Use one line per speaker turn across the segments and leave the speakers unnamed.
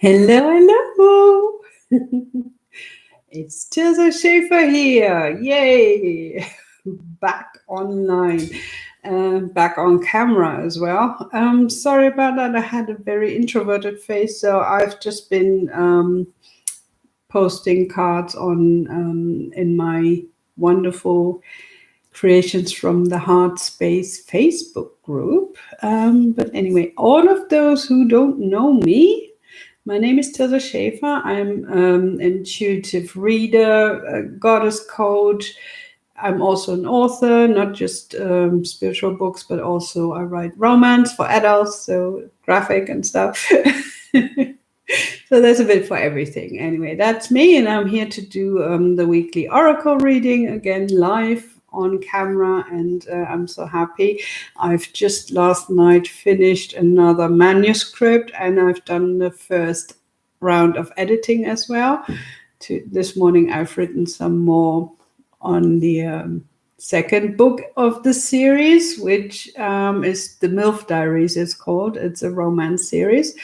Hello, hello. It's Tilda Schaefer here. Yay. Back online. Back on camera as well. Sorry about that. I had a very introverted face, so I've just been posting cards on in my wonderful Creations from the Heart Space Facebook group. But anyway, all of those who don't know me, my name is Tilda Schaefer. I'm an intuitive reader, a goddess coach. I'm also an author, not just spiritual books, but also I write romance for adults, so graphic and stuff. So there's a bit for everything. Anyway, that's me, and I'm here to do the weekly oracle reading, again, live on camera, and I'm so happy. I've just last night finished another manuscript, and I've done the first round of editing as well. This morning I've written some more on the second book of the series, which is the MILF Diaries, it's called. It's a romance series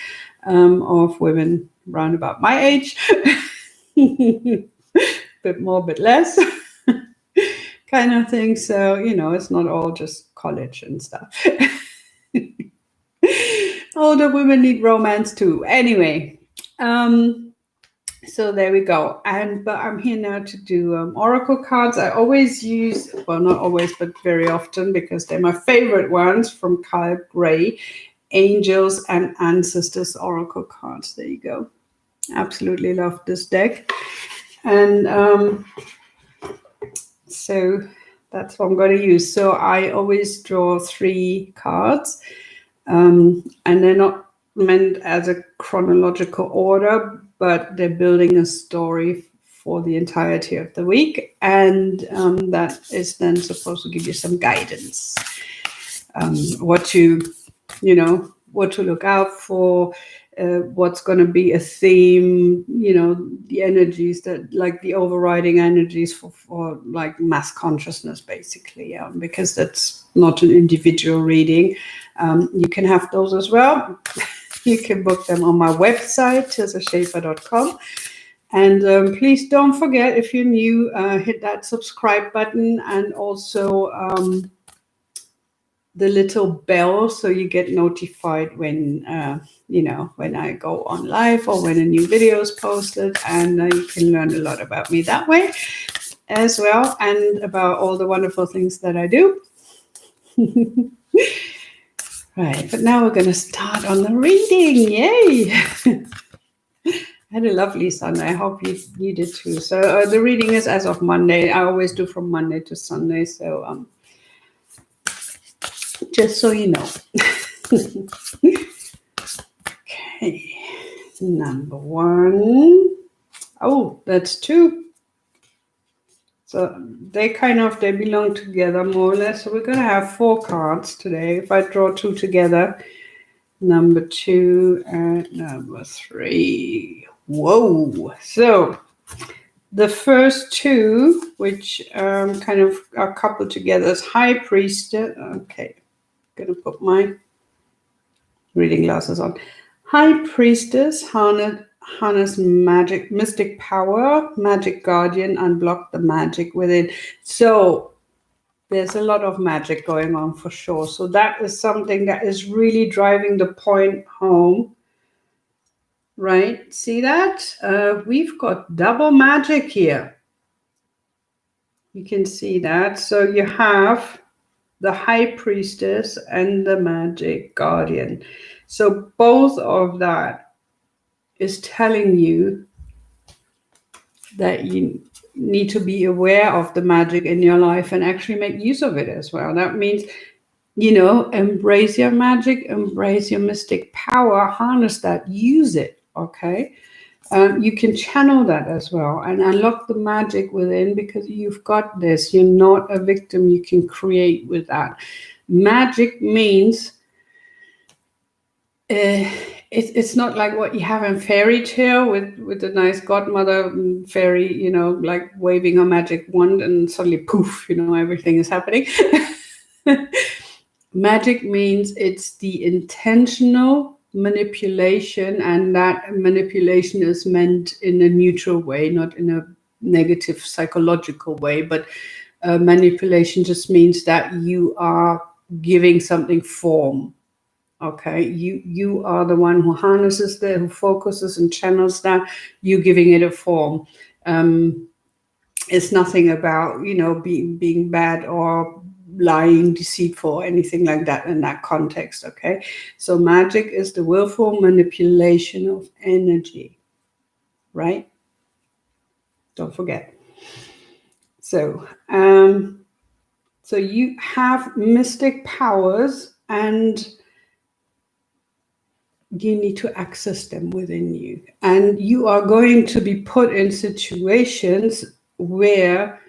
of women round about my age. Bit more, bit less. Kind of thing. So, it's not all just college and stuff. Older women need romance too. Anyway, so there we go. But I'm here now to do oracle cards. I always use, well, not always, but very often, because they're my favorite ones, from Kyle Gray, Angels and Ancestors oracle cards. There you go. Absolutely love this deck. And so that's what I'm going to use. So I always draw 3 cards, and they're not meant as a chronological order, but they're building a story for the entirety of the week, and that is then supposed to give you some guidance, what to look out for, what's going to be a theme, the energies that, like the overriding energies for like mass consciousness, basically, because that's not an individual reading. You can have those as well. You can book them on my website, tildaschaefer.com. And please don't forget, if you're new, hit that subscribe button, and also the little bell, so you get notified when when I go on live or when a new video is posted, and you can learn a lot about me that way as well, and about all the wonderful things that I do. Right, but now we're going to start on the reading. Yay! I had a lovely Sunday. I hope you did too. So the reading is as of Monday. I always do from Monday to Sunday, so just so you know. Okay, number 1. Oh, that's 2. So they belong together more or less. So we're going to have 4 cards today. If I draw 2 together, number 2 and number 3. Whoa! So the first 2, which kind of are coupled together, is High Priestess. Okay, I'm going to put my reading glasses on. High Priestess, harness magic, mystic power, magic guardian, unblock the magic within. So there's a lot of magic going on for sure. So that is something that is really driving the point home. Right? See that? We've got double magic here. You can see that. So you have the High Priestess and the Magic Guardian. So both of that is telling you that you need to be aware of the magic in your life and actually make use of it as well. That means, embrace your magic, embrace your mystic power, harness that, use it, okay? You can channel that as well and unlock the magic within, because you've got this. You're not a victim. You can create with that. Magic means it's not like what you have in fairy tale with the nice godmother fairy, like waving a magic wand and suddenly poof, everything is happening. Magic means it's the intentional manipulation, and that manipulation is meant in a neutral way, not in a negative psychological way, but manipulation just means that you are giving something form. Okay, you are the one who harnesses that, who focuses and channels that. You giving it a form. It's nothing about, you know, being bad or lying, deceitful, or anything like that in that context. Okay, so magic is the willful manipulation of energy, right? Don't forget. So so you have mystic powers, and you need to access them within you. And you are going to be put in situations where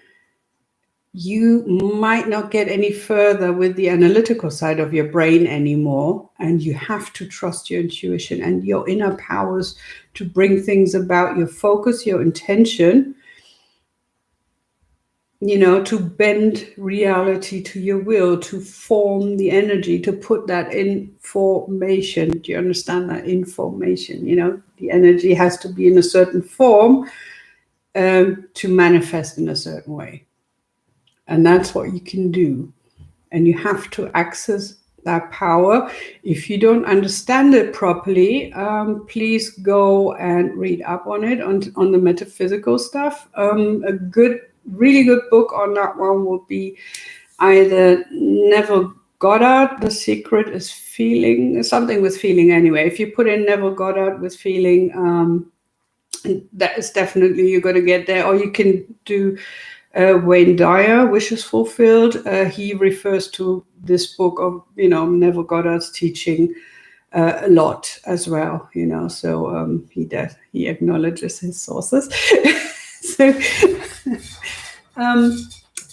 you might not get any further with the analytical side of your brain anymore. And you have to trust your intuition and your inner powers to bring things about, your focus, your intention, you know, to bend reality to your will, to form the energy, to put that in formation. Do you understand that? Information, you know, the energy has to be in a certain form to manifest in a certain way. And that's what you can do. And you have to access that power. If you don't understand it properly, please go and read up on it, on the metaphysical stuff. Really good book on that one would be either Neville Goddard, The Secret is Feeling, something with feeling anyway. If you put in Neville Goddard with feeling, that is definitely, you're going to get there. Or you can do Wayne Dyer, Wishes Fulfilled. He refers to this book of, you know, Neville Goddard's teaching a lot as well, you know, so he acknowledges his sources. So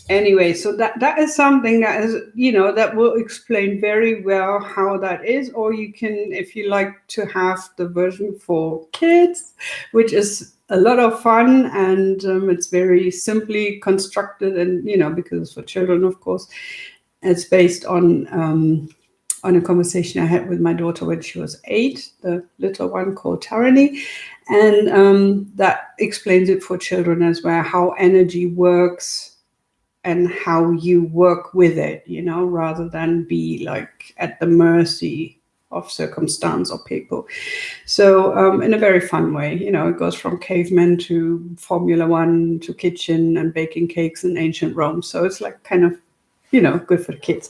anyway, so that is something that is, you know, that will explain very well how that is. Or you can, if you like to have the version for kids, which is a lot of fun, and it's very simply constructed, and, you know, because it's for children, of course, it's based on a conversation I had with my daughter when she was 8, the little one called Tyranny. And that explains it for children as well, how energy works and how you work with it, you know, rather than be like at the mercy of circumstance or people. So in a very fun way, you know, it goes from cavemen to Formula One to kitchen and baking cakes in ancient Rome. So it's like kind of, you know, good for the kids.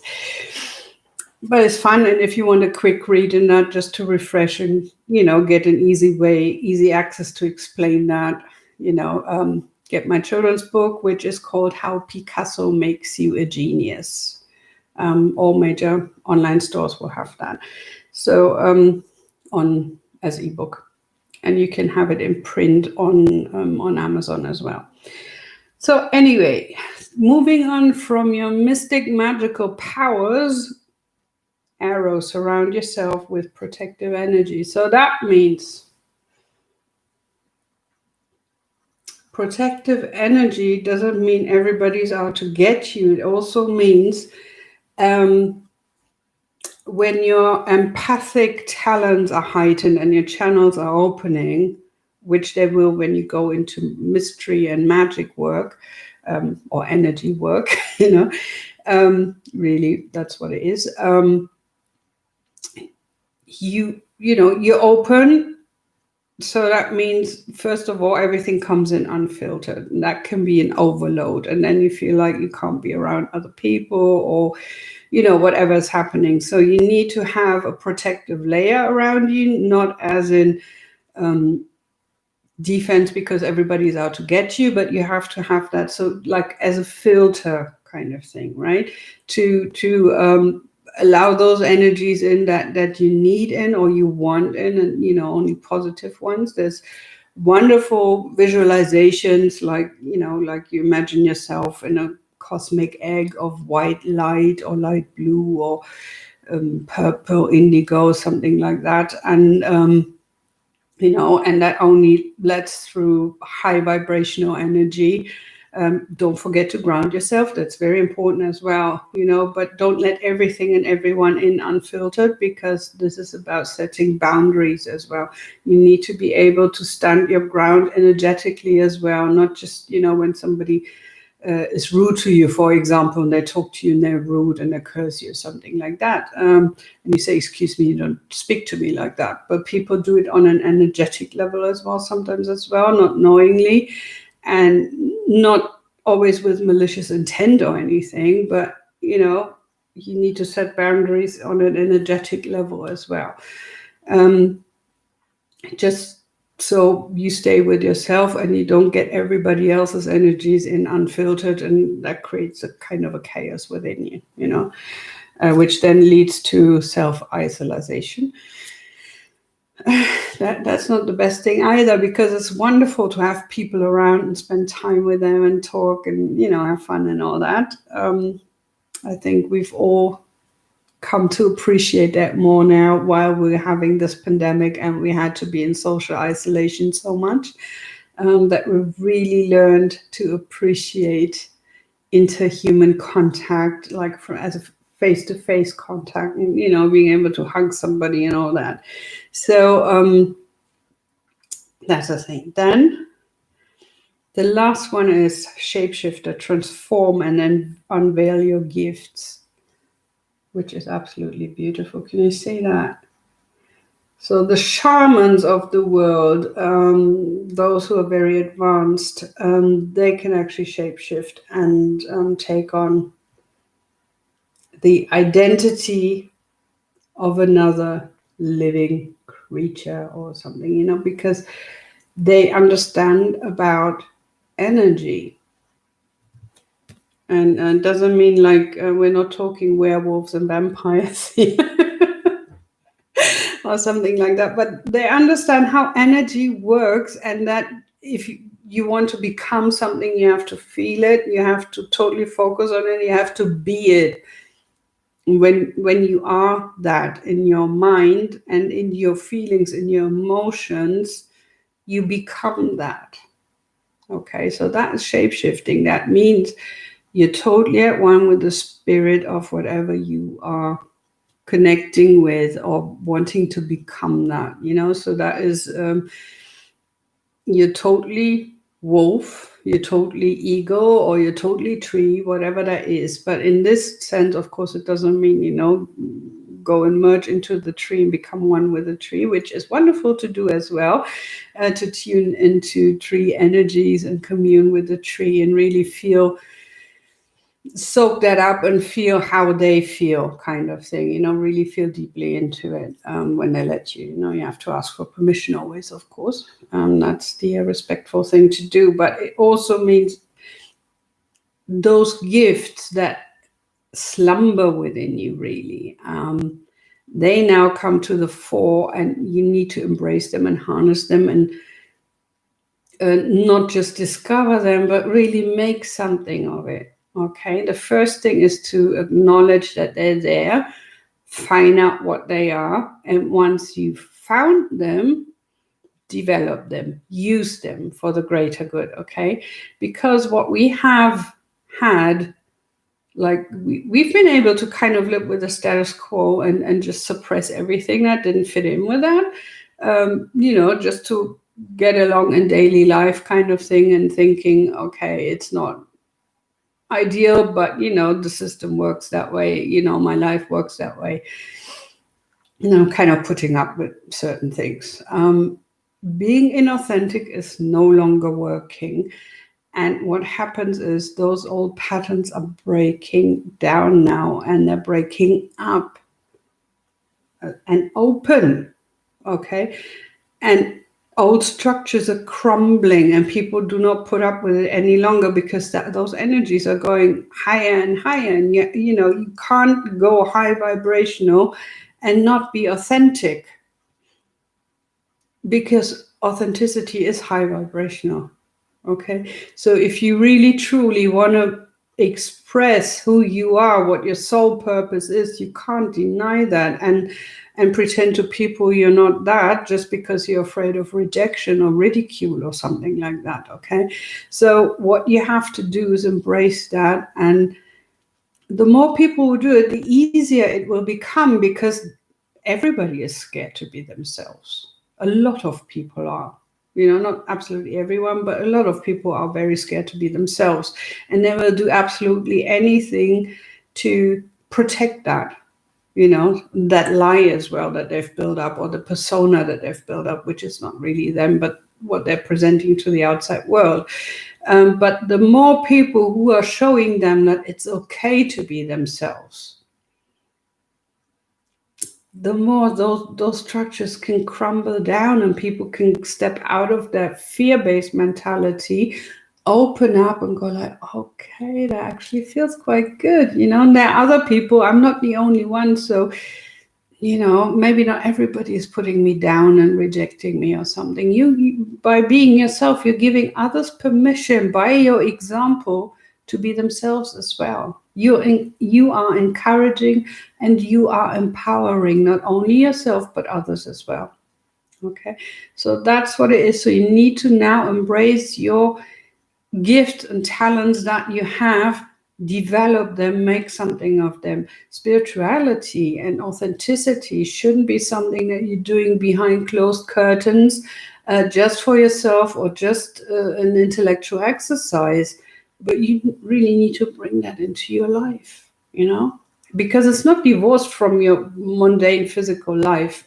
But it's fun, and if you want a quick read in that, just to refresh and, you know, get an easy access to explain that, you know, get my children's book, which is called How Picasso Makes You a Genius. All major online stores will have that. So on as ebook, and you can have it in print on Amazon as well. So anyway, moving on from your mystic magical powers, arrow, surround yourself with protective energy. So that means protective energy doesn't mean everybody's out to get you. It also means when your empathic talents are heightened and your channels are opening, which they will when you go into mystery and magic work, or energy work, you know, really that's what it is. You know, you're open. So that means, first of all, everything comes in unfiltered. And that can be an overload. And then you feel like you can't be around other people, or, you know, whatever is happening. So you need to have a protective layer around you, not as in defense because everybody's out to get you, but you have to have that. So like as a filter kind of thing, right? To allow those energies in that you need in or you want in, and, you know, only positive ones. There's wonderful visualizations, like, you know, like you imagine yourself in a cosmic egg of white light or light blue or purple indigo, something like that. And you know, and that only lets through high vibrational energy. Don't forget to ground yourself. That's very important as well, but don't let everything and everyone in unfiltered, because this is about setting boundaries as well. You need to be able to stand your ground energetically as well, not just, when somebody is rude to you, for example, and they talk to you and they're rude and they curse you or something like that. And you say, excuse me, you don't speak to me like that. But people do it on an energetic level as well, sometimes as well, not knowingly, and not always with malicious intent or anything, but, you need to set boundaries on an energetic level as well. Just so you stay with yourself and you don't get everybody else's energies in unfiltered, and that creates a kind of a chaos within you, which then leads to self-isolation. That's not the best thing either, because it's wonderful to have people around and spend time with them and talk and, have fun and all that. I think we've all come to appreciate that more now while we're having this pandemic and we had to be in social isolation so much, that we've really learned to appreciate interhuman contact, like as a face-to-face contact, and, being able to hug somebody and all that. So that's the thing. Then the last one is Shapeshifter, transform and then unveil your gifts, which is absolutely beautiful. Can you see that? So the shamans of the world, those who are very advanced, they can actually shapeshift and take on the identity of another living creature or something, because they understand about energy. And it doesn't mean like we're not talking werewolves and vampires here or something like that, but they understand how energy works, and that if you want to become something, you have to feel it, you have to totally focus on it, you have to be it. When you are that in your mind and in your feelings, in your emotions, you become that. Okay, so that is shapeshifting. That means you're totally at one with the spirit of whatever you are connecting with or wanting to become that, so that is, you're totally wolf, you're totally eagle, or you're totally tree, whatever that is. But in this sense, of course, it doesn't mean, go and merge into the tree and become one with the tree, which is wonderful to do as well, to tune into tree energies and commune with the tree and really soak that up and feel how they feel, kind of thing, really feel deeply into it. When they let you, you have to ask for permission always, of course. That's the respectful thing to do. But it also means those gifts that slumber within you, really, they now come to the fore, and you need to embrace them and harness them, and not just discover them, but really make something of it. Okay, the first thing is to acknowledge that they're there, find out what they are, and once you've found them, develop them, use them for the greater good. Okay, because what we have had, like we've been able to kind of live with the status quo and just suppress everything that didn't fit in with that, just to get along in daily life, kind of thing, and thinking, okay, it's not ideal, but the system works that way, my life works that way, kind of putting up with certain things. Being inauthentic is no longer working, and what happens is those old patterns are breaking down now, and they're breaking up and open. Okay, and old structures are crumbling, and people do not put up with it any longer, because those energies are going higher and higher, and you can't go high vibrational and not be authentic, because authenticity is high vibrational. Okay, so if you really truly want to express who you are, what your soul purpose is. You can't deny that and pretend to people you're not that just because you're afraid of rejection or ridicule or something like that. Okay, so what you have to do is embrace that, and the more people will do it, the easier it will become, because everybody is scared to be themselves. A lot of people are. Not absolutely everyone, but a lot of people are very scared to be themselves. And they will do absolutely anything to protect that, that lie as well that they've built up, or the persona that they've built up, which is not really them, but what they're presenting to the outside world. But the more people who are showing them that it's okay to be themselves, the more those structures can crumble down and people can step out of that fear-based mentality, open up and go like, okay, that actually feels quite good, and there are other people, I'm not the only one, so maybe not everybody is putting me down and rejecting me or something. You by being yourself, you're giving others permission by your example to be themselves as well. You are encouraging and you are empowering not only yourself but others as well. Okay, so that's what it is. So you need to now embrace your gift and talents that you have, develop them, make something of them. Spirituality and authenticity shouldn't be something that you're doing behind closed curtains, just for yourself, or just an intellectual exercise, but you really need to bring that into your life, because it's not divorced from your mundane physical life.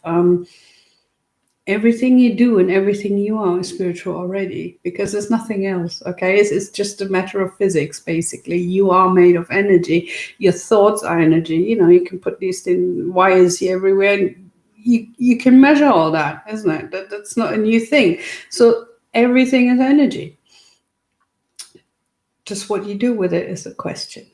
Everything you do and everything you are is spiritual already, because there's nothing else. Okay, it's just a matter of physics. Basically, you are made of energy. Your thoughts are energy. You can put these thin wires here everywhere, and you can measure all that, isn't it? That's not a new thing. So everything is energy. Just what you do with it is the question.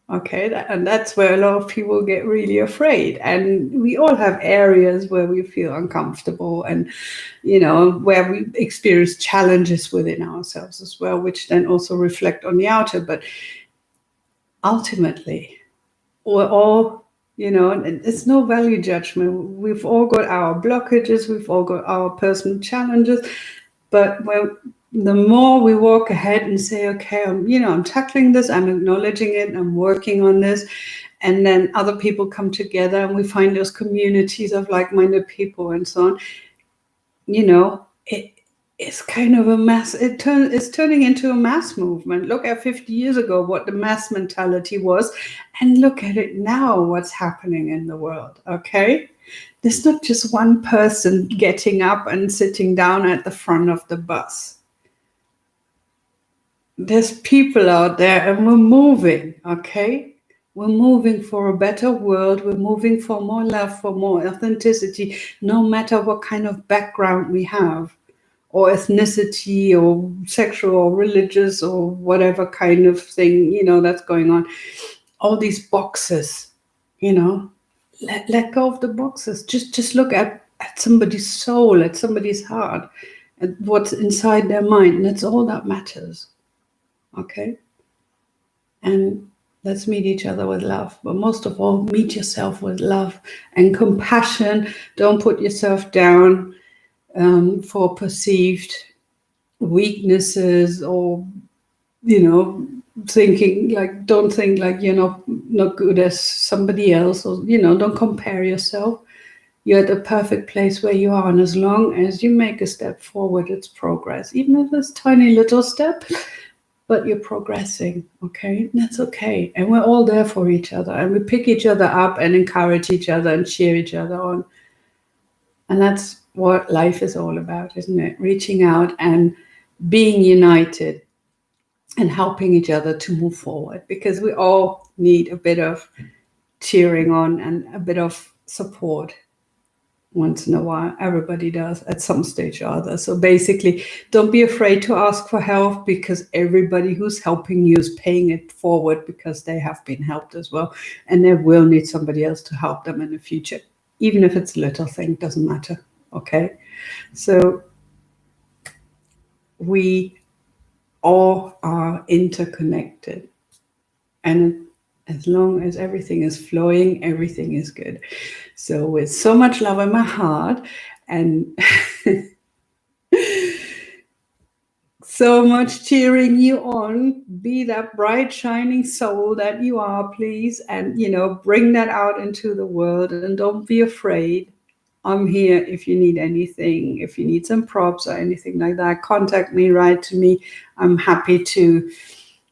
Okay, and that's where a lot of people get really afraid. And we all have areas where we feel uncomfortable, and where we experience challenges within ourselves as well, which then also reflect on the outer. But ultimately, we're all, it's no value judgment. We've all got our blockages, we've all got our personal challenges, but the more we walk ahead and say, okay, I'm tackling this, I'm acknowledging it, I'm working on this, and then other people come together and we find those communities of like-minded people and so on, it's kind of a mass, it's turning into a mass movement. Look at 50 years ago, what the mass mentality was, and look at it now, what's happening in the world, okay? There's not just one person getting up and sitting down at the front of the bus. There's people out there and we're moving, okay? We're moving for a better world. We're moving for more love, for more authenticity, no matter what kind of background we have, or ethnicity, or sexual, or religious, or whatever kind of thing, that's going on. All these boxes, let go of the boxes. Just look at somebody's soul, at somebody's heart, at what's inside their mind. And that's all that matters. Okay? And let's meet each other with love. But most of all, meet yourself with love and compassion. Don't put yourself down for perceived weaknesses, or, thinking like, don't think like you're not good as somebody else, or, don't compare yourself. You're at the perfect place where you are. And as long as you make a step forward, it's progress. Even if it's tiny little step, but you're progressing, okay? That's okay. And we're all there for each other, and we pick each other up and encourage each other and cheer each other on. And that's what life is all about, isn't it? Reaching out and being united and helping each other to move forward, because we all need a bit of cheering on and a bit of support. Once in a while, everybody does at some stage or other. So basically, don't be afraid to ask for help, because everybody who's helping you is paying it forward, because they have been helped as well, and they will need somebody else to help them in the future, even if it's a little thing, doesn't matter. Okay, so we all are interconnected. And as long as everything is flowing, everything is good. So with so much love in my heart and so much cheering you on, be that bright, shining soul that you are, please. And, bring that out into the world and don't be afraid. I'm here if you need anything, if you need some props or anything like that, contact me, write to me. I'm happy to,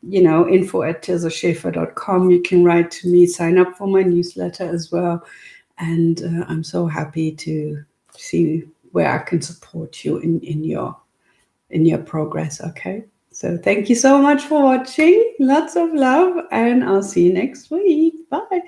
info@tirzaschaefer.com. You can write to me, sign up for my newsletter as well. And I'm so happy to see where I can support you in your progress. Okay. So thank you so much for watching. Lots of love, and I'll see you next week. Bye.